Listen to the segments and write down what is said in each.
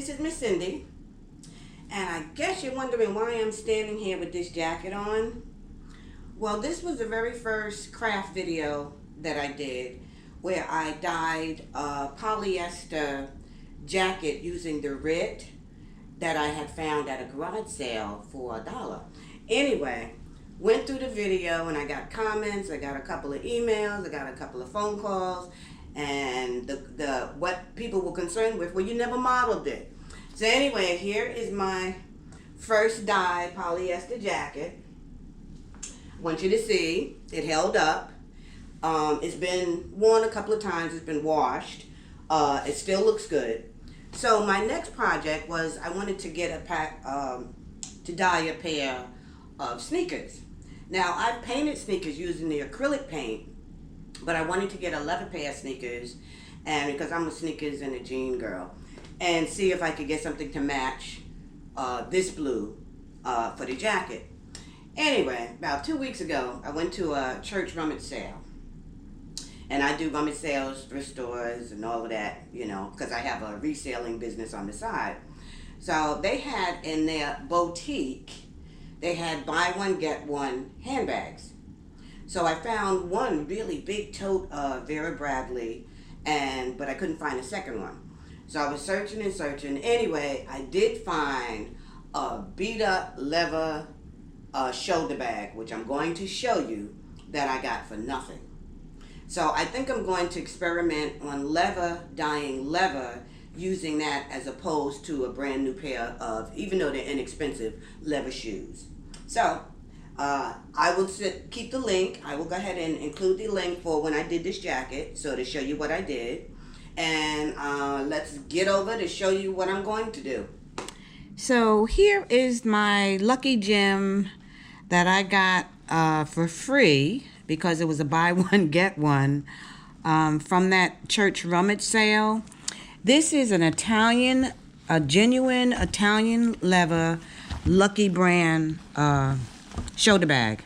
This is Miss Cindy, and I guess you're wondering why I'm standing here with this jacket on. Well, this was the very first craft video that I did where I dyed a polyester jacket using the RIT that I had found at a garage sale for $1. Anyway, went through the video and I got comments, I got a couple of emails, I got a couple of phone calls, and the what people were concerned with, well, you never modeled it. So anyway, here is my first dyed polyester jacket. I want you to see it held up. It's been worn a couple of times, it's been washed. It still looks good. So my next project was I wanted to get a pack to dye a pair of sneakers. Now I've painted sneakers using the acrylic paint, but I wanted to get a leather pair of sneakers, and because I'm a sneakers and a jean girl, and see if I could get something to match this blue for the jacket. Anyway, about 2 weeks ago, I went to a church rummage sale. And I do rummage sales, thrift stores, and all of that, you know, because I have a reselling business on the side. So they had in their boutique, they had buy one, get one handbags. So I found one really big tote of Vera Bradley, but I couldn't find a second one. So I was searching and searching. Anyway, I did find a beat up leather shoulder bag, which I'm going to show you, that I got for nothing. So I think I'm going to experiment on dyeing leather, using that as opposed to a brand new pair of, even though they're inexpensive, leather shoes. So I will keep the link. I will go ahead and include the link for when I did this jacket, so to show you what I did. And let's get over to show you what I'm going to do. So here is my lucky gem that I got for free, because it was a buy one, get one from that church rummage sale. This is an a genuine Italian leather Lucky brand shoulder bag.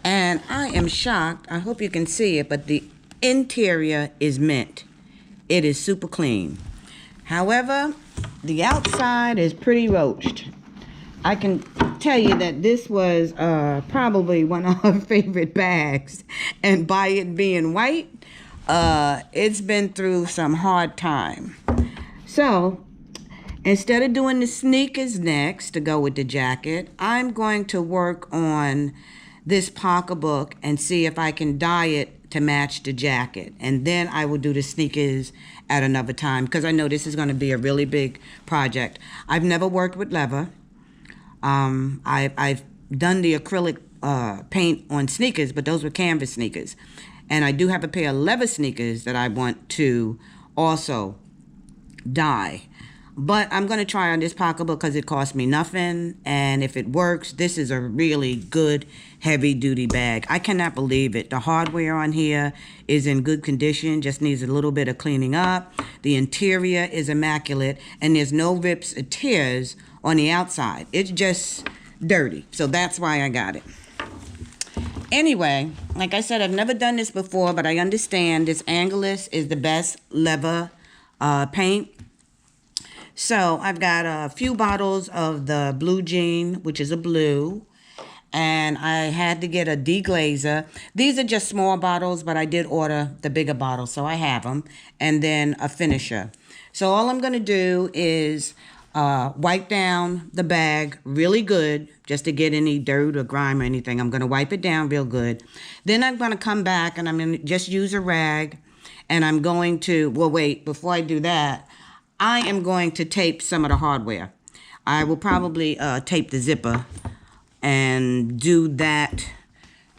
And I am shocked, I hope you can see it, but the interior is mint. It is super clean. However, the outside is pretty roached. I can tell you that this was probably one of her favorite bags, and by it being white, it's been through some hard time. So instead of doing the sneakers next to go with the jacket, I'm going to work on this pocketbook and see if I can dye it to match the jacket, and then I will do the sneakers at another time, because I know this is going to be a really big project. I've never worked with leather. I've done the acrylic paint on sneakers, but those were canvas sneakers. And I do have a pair of leather sneakers that I want to also dye. But I'm going to try on this pocketbook because it cost me nothing. And if it works, this is a really good heavy-duty bag. I cannot believe it. The hardware on here is in good condition, just needs a little bit of cleaning up. The interior is immaculate, and there's no rips or tears on the outside. It's just dirty. So that's why I got it. Anyway, like I said, I've never done this before, but I understand this Angelus is the best leather paint. So I've got a few bottles of the blue jean, which is a blue, and I had to get a Deglazer. These are just small bottles, but I did order the bigger bottles, so I have them, and then a finisher. So all I'm going to do is wipe down the bag really good, just to get any dirt or grime or anything. I'm going to wipe it down real good. Then I'm going to come back and I'm going to just use a rag, and I'm going to, well, wait, before I do that, I am going to tape some of the hardware. I will probably tape the zipper and do that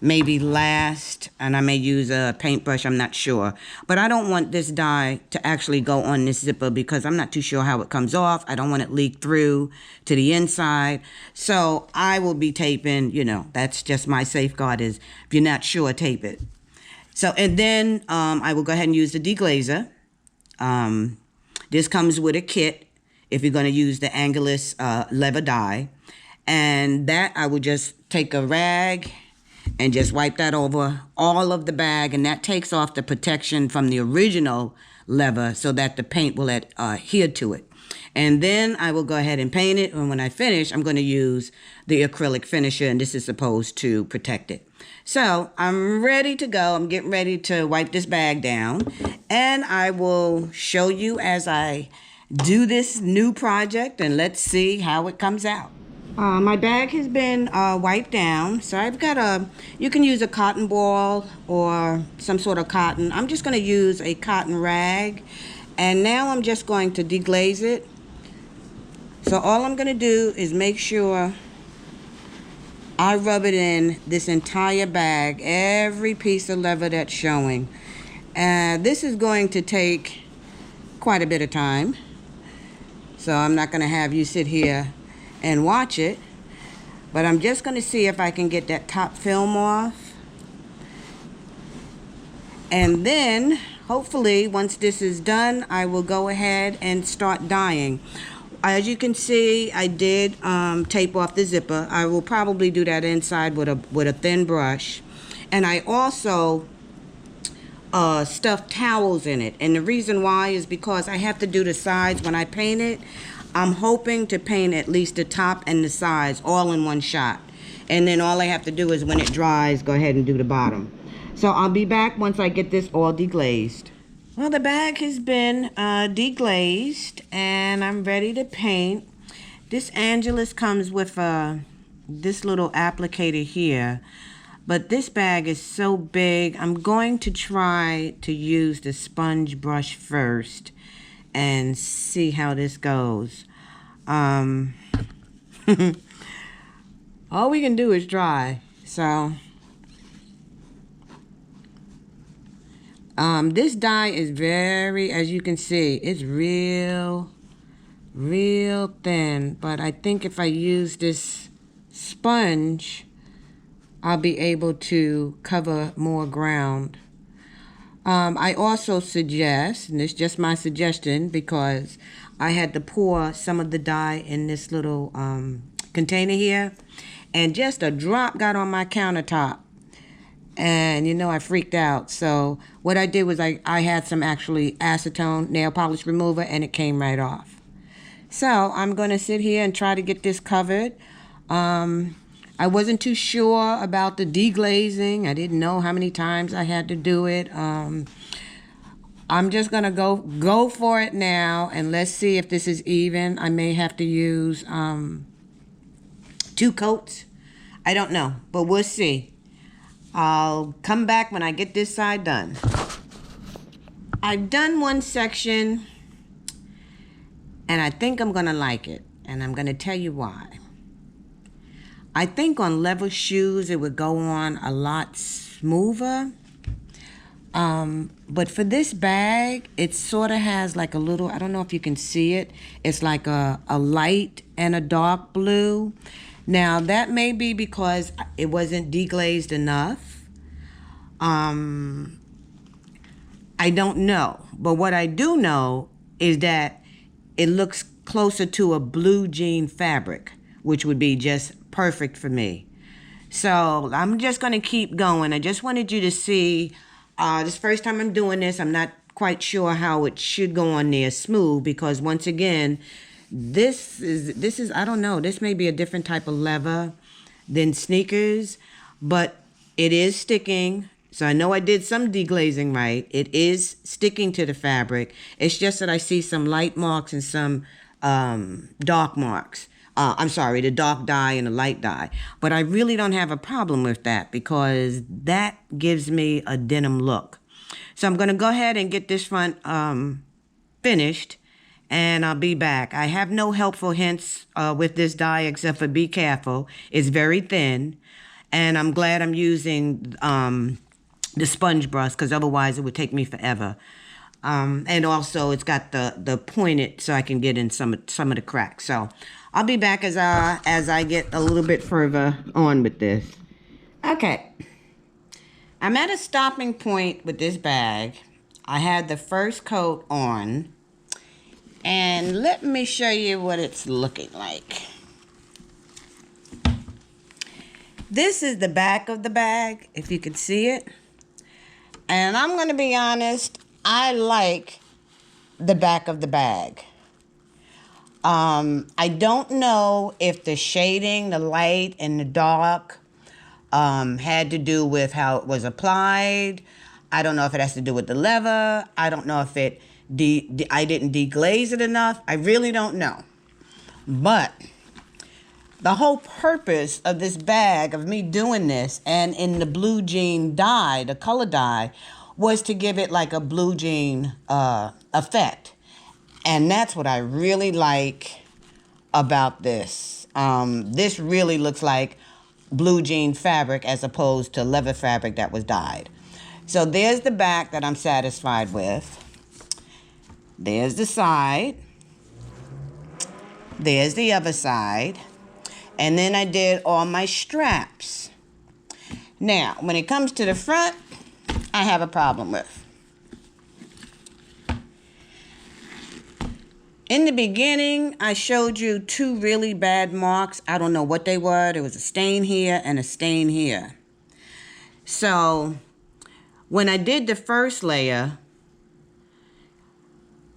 maybe last, and I may use a paintbrush, I'm not sure. But I don't want this dye to actually go on this zipper because I'm not too sure how it comes off. I don't want it leaked through to the inside. So I will be taping, you know, that's just my safeguard, is if you're not sure, tape it. So, and then I will go ahead and use the Deglazer. This comes with a kit if you're going to use the Angelus leather dye. And that I would just take a rag and just wipe that over all of the bag, and that takes off the protection from the original leather so that the paint will adhere to it. And then I will go ahead and paint it, and when I finish, I'm going to use the acrylic finisher, and this is supposed to protect it. So I'm ready to go. I'm getting ready to wipe this bag down, and I will show you as I do this new project, and let's see how it comes out. My bag has been wiped down, so I've got you can use a cotton ball or some sort of cotton. I'm just going to use a cotton rag, and now I'm just going to deglaze it. So all I'm going to do is make sure I rub it in this entire bag, every piece of leather that's showing. This is going to take quite a bit of time, so I'm not going to have you sit here and watch it, but I'm just going to see if I can get that top film off. And then hopefully once this is done, I will go ahead and start dyeing. As you can see, I did tape off the zipper. I will probably do that inside with a thin brush. And I also stuffed towels in it. And the reason why is because I have to do the sides when I paint it. I'm hoping to paint at least the top and the sides all in one shot. And then all I have to do is when it dries, go ahead and do the bottom. So I'll be back once I get this all deglazed. Well, the bag has been deglazed, and I'm ready to paint. This Angelus comes with this little applicator here, but this bag is so big, I'm going to try to use the sponge brush first and see how this goes. All we can do is try, so... this dye is very, as you can see, it's real thin, but I think if I use this sponge, I'll be able to cover more ground. I also suggest, and it's just my suggestion because I had to pour some of the dye in this little container here, and just a drop got on my countertop. And you know, I freaked out. So what I did was I had some actually acetone nail polish remover, and it came right off. So I'm going to sit here and try to get this covered. I wasn't too sure about the deglazing. I didn't know how many times I had to do it. I'm just going to go for it now, and let's see if this is even. I may have to use 2 coats. I don't know, but we'll see. I'll come back when I get this side done. I've done one section, and I think I'm going to like it, and I'm going to tell you why. I think on leather shoes it would go on a lot smoother, but for this bag, it sort of has like a little, I don't know if you can see it, it's like a light and a dark blue. Now, that may be because it wasn't deglazed enough. I don't know. But what I do know is that it looks closer to a blue jean fabric, which would be just perfect for me. So I'm just going to keep going. I just wanted you to see, this first time I'm doing this, I'm not quite sure how it should go on there smooth, because once again, this is I don't know, this may be a different type of leather than sneakers, but it is sticking. So I know I did some deglazing right. It is sticking to the fabric. It's just that I see some light marks and some dark marks. I'm sorry, the dark dye and the light dye. But I really don't have a problem with that because that gives me a denim look. So I'm going to go ahead and get this front finished, and I'll be back. I have no helpful hints with this dye except for be careful. It's very thin, and I'm glad I'm using the sponge brush because otherwise it would take me forever. And also it's got the pointed so I can get in some of the cracks. So I'll be back as I get a little bit further on with this. Okay. I'm at a stopping point with this bag. I had the first coat on. And let me show you what it's looking like. This is the back of the bag, if you can see it. And I'm going to be honest, I like the back of the bag. I don't know if the shading, the light and the dark had to do with how it was applied. I don't know if it has to do with the leather. I don't know if I didn't deglaze it enough. I really don't know. But the whole purpose of this bag, of me doing this, and in the blue jean dye, the color dye, was to give it like a blue jean effect. And that's what I really like about this. This really looks like blue jean fabric as opposed to leather fabric that was dyed. So there's the back that I'm satisfied with. There's the side. There's the other side. And then I did all my straps. Now, when it comes to the front, I have a problem with. In the beginning, I showed you two really bad marks. I don't know what they were. There was a stain here and a stain here. So, when I did the first layer,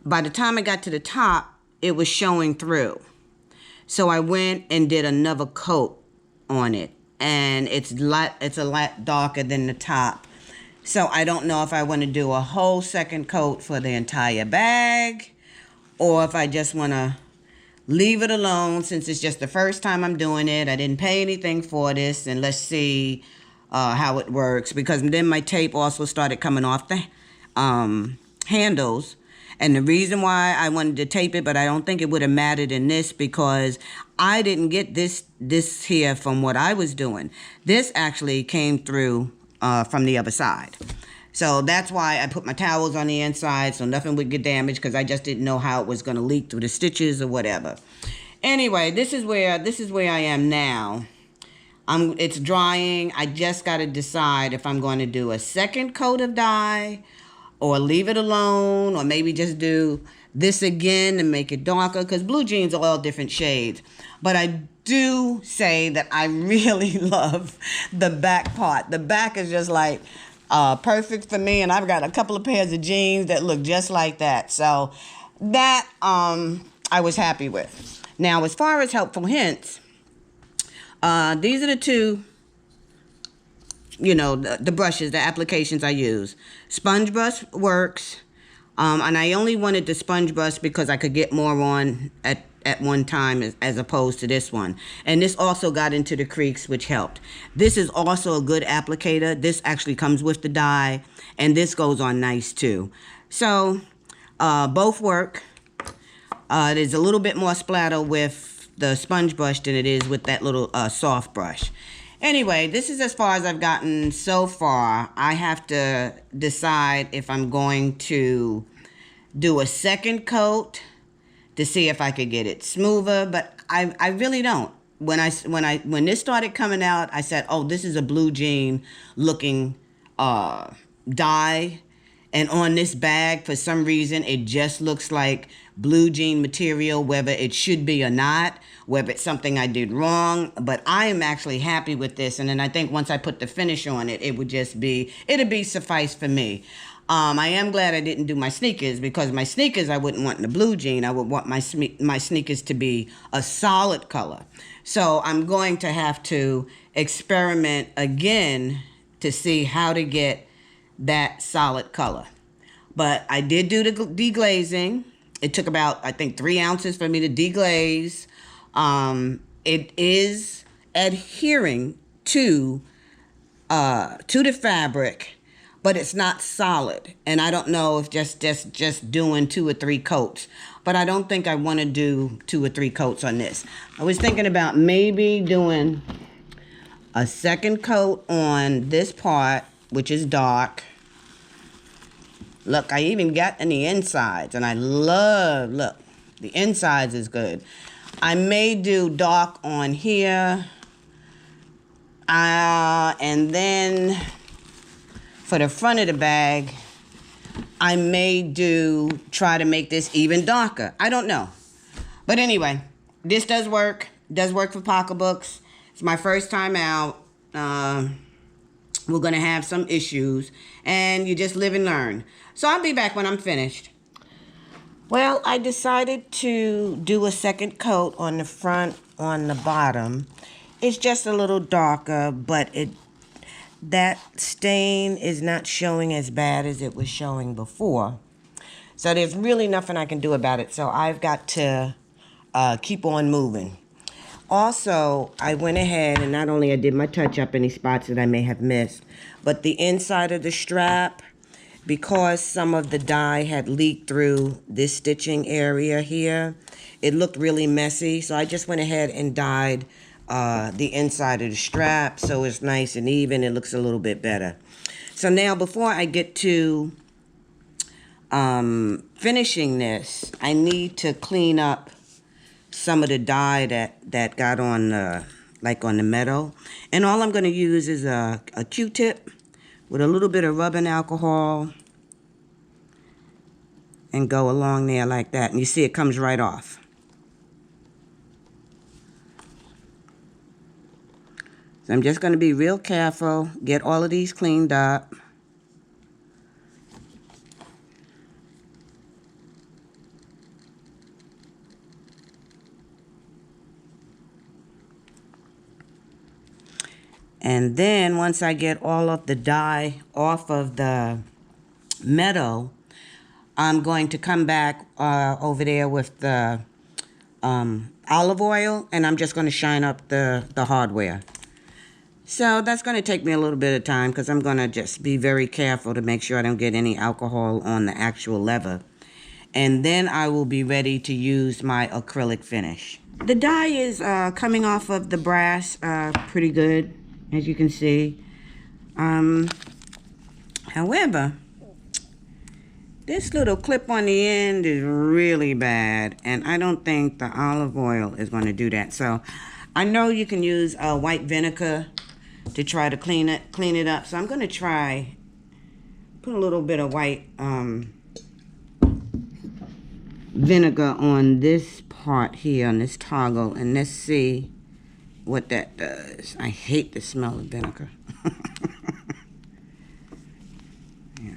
by the time I got to the top, it was showing through. So I went and did another coat on it, and it's a lot darker than the top. So I don't know if I want to do a whole second coat for the entire bag, or if I just want to leave it alone since it's just the first time I'm doing it. I didn't pay anything for this, and let's see how it works, because then my tape also started coming off the handles. And the reason why I wanted to tape it, but I don't think it would have mattered in this, because I didn't get this here from what I was doing. This actually came through from the other side. So that's why I put my towels on the inside so nothing would get damaged, because I just didn't know how it was going to leak through the stitches or whatever. Anyway, this is where I am now. It's drying. I just got to decide if I'm going to do a second coat of dye, or leave it alone, or maybe just do this again and make it darker, because blue jeans are all different shades. But I do say that I really love the back part. The back is just like perfect for me, and I've got a couple of pairs of jeans that look just like that. So that I was happy with. Now, as far as helpful hints, these are the two, the brushes, the applications I use. Sponge brush works, and I only wanted the sponge brush because I could get more on at one time as opposed to this one. And this also got into the creaks, which helped. This is also a good applicator. This actually comes with the dye, and this goes on nice too. So both work. There's a little bit more splatter with the sponge brush than it is with that little soft brush. Anyway, this is as far as I've gotten so far. I have to decide if I'm going to do a second coat to see if I could get it smoother, but I really don't. When this started coming out, I said, oh, this is a blue jean looking dye. And on this bag, for some reason, it just looks like blue jean material, whether it should be or not, whether it's something I did wrong. But I am actually happy with this. And then I think once I put the finish on it, it'd be suffice for me. I am glad I didn't do my sneakers, because my sneakers I wouldn't want in the blue jean. I would want my sneakers to be a solid color. So I'm going to have to experiment again to see how to get that solid color. But I did do the deglazing. It took about, I think, 3 ounces for me to deglaze. It is adhering to the fabric, but it's not solid. And I don't know if just doing 2 or 3 coats. But I don't think I want to do 2 or 3 coats on this. I was thinking about maybe doing a second coat on this part, which is dark. Look, I even got in the insides, and I love, look, the insides is good. I may do dark on here. And then for the front of the bag, I may try to make this even darker. I don't know. But anyway, this does work. Does work for pocketbooks. It's my first time out. we're going to have some issues, and you just live and learn. So I'll be back when I'm finished. Well, I decided to do a second coat on the front, on the bottom. It's just a little darker, but that stain is not showing as bad as it was showing before. So there's really nothing I can do about it. So I've got to keep on moving. Also, I went ahead and not only I did my touch up any spots that I may have missed, but the inside of the strap, because some of the dye had leaked through this stitching area here, it looked really messy. So I just went ahead and dyed the inside of the strap so it's nice and even. It looks a little bit better. So now before I get to finishing this, I need to clean up some of the dye that got on like on the metal. And all I'm going to use is a Q-tip with a little bit of rubbing alcohol and go along there like that. And you see it comes right off. So I'm just going to be real careful, get all of these cleaned up. And then once I get all of the dye off of the metal, I'm going to come back over there with the olive oil, and I'm just going to shine up the hardware. So that's going to take me a little bit of time because I'm going to just be very careful to make sure I don't get any alcohol on the actual leather. And then I will be ready to use my acrylic finish. The dye is coming off of the brass pretty good, as you can see. However, this little clip on the end is really bad, and I don't think the olive oil is going to do that. So I know you can use white vinegar to try to clean it up. So I'm going to try put a little bit of white vinegar on this part here, on this toggle, and let's see what that does. I hate the smell of vinegar. Yeah.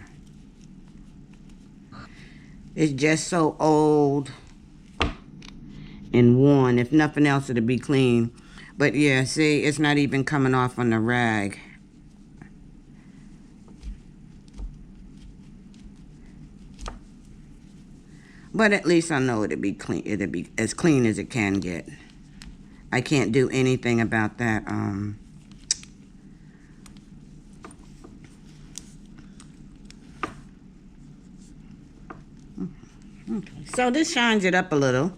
It's just so old and worn. If nothing else, it'll be clean. But yeah, see, it's not even coming off on the rag. But at least I know it'll be clean. It'll be as clean as it can get. I can't do anything about that. Okay. So this shines it up a little.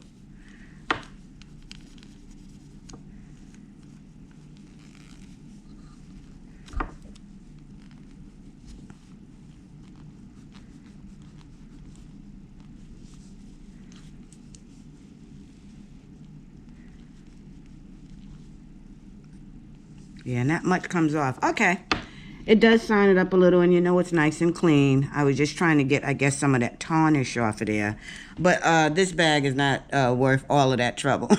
Yeah, not much comes off. Okay. It does shine it up a little, and you know it's nice and clean. I was just trying to get, I guess, some of that tarnish off of there. But this bag is not worth all of that trouble.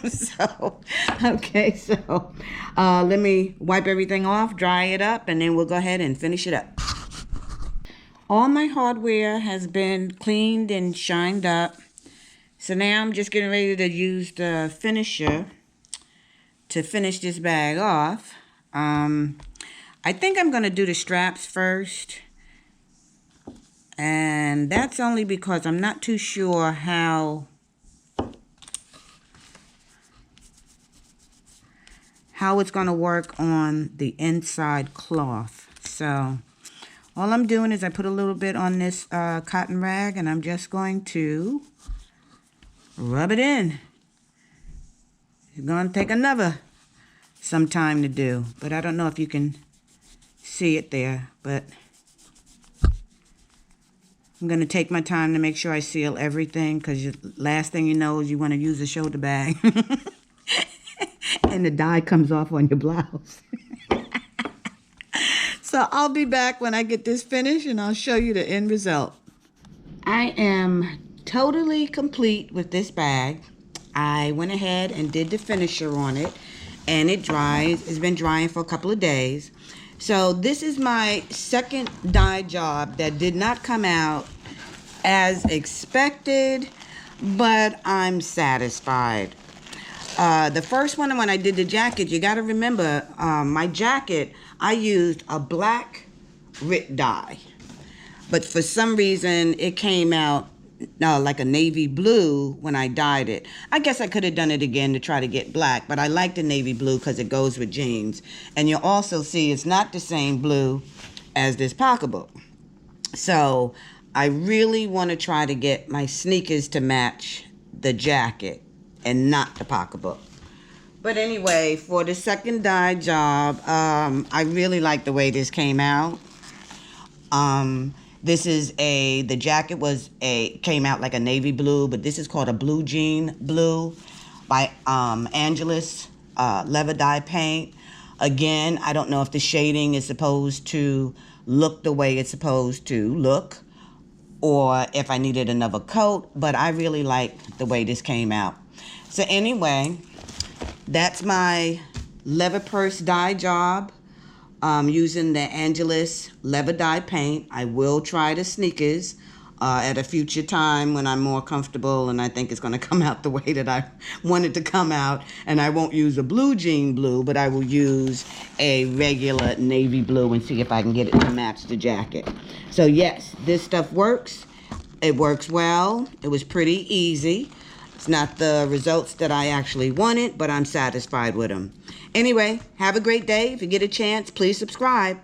So, okay, so let me wipe everything off, dry it up, and then we'll go ahead and finish it up. All my hardware has been cleaned and shined up. So now I'm just getting ready to use the finisher to finish this bag off. I think I'm going to do the straps first. And that's only because I'm not too sure how it's going to work on the inside cloth. So all I'm doing is I put a little bit on this cotton rag, and I'm just going to rub it in. It's going to take some time to do, but I don't know if you can see it there, but I'm going to take my time to make sure I seal everything, because the last thing you know is you want to use a shoulder bag and the dye comes off on your blouse. So I'll be back when I get this finished, and I'll show you the end result. I am totally complete with this bag. I went ahead and did the finisher on it, and it dries. It's been drying for a couple of days. So this is my second dye job that did not come out as expected, but I'm satisfied. The first one, when I did the jacket, you got to remember, my jacket, I used a black Rit dye. But for some reason, it came out like a navy blue when I dyed it. I guess I could have done it again to try to get black, but I like the navy blue because it goes with jeans. And you'll also see it's not the same blue as this pocketbook. So I really want to try to get my sneakers to match the jacket and not the pocketbook. But anyway, for the second dye job, I really like the way this came out. This is the jacket came out like a navy blue, but this is called a blue jean blue by Angelus Dye paint. Again, I don't know if the shading is supposed to look the way it's supposed to look, or if I needed another coat, but I really like the way this came out. So anyway, that's my leather purse dye job. Using the Angelus Dye paint. I will try the sneakers at a future time when I'm more comfortable and I think it's going to come out the way that I want it to come out. And I won't use a blue jean blue, but I will use a regular navy blue and see if I can get it to match the jacket. So yes, this stuff works. It works well. It was pretty easy. It's not the results that I actually wanted, but I'm satisfied with them. Anyway, have a great day. If you get a chance, please subscribe.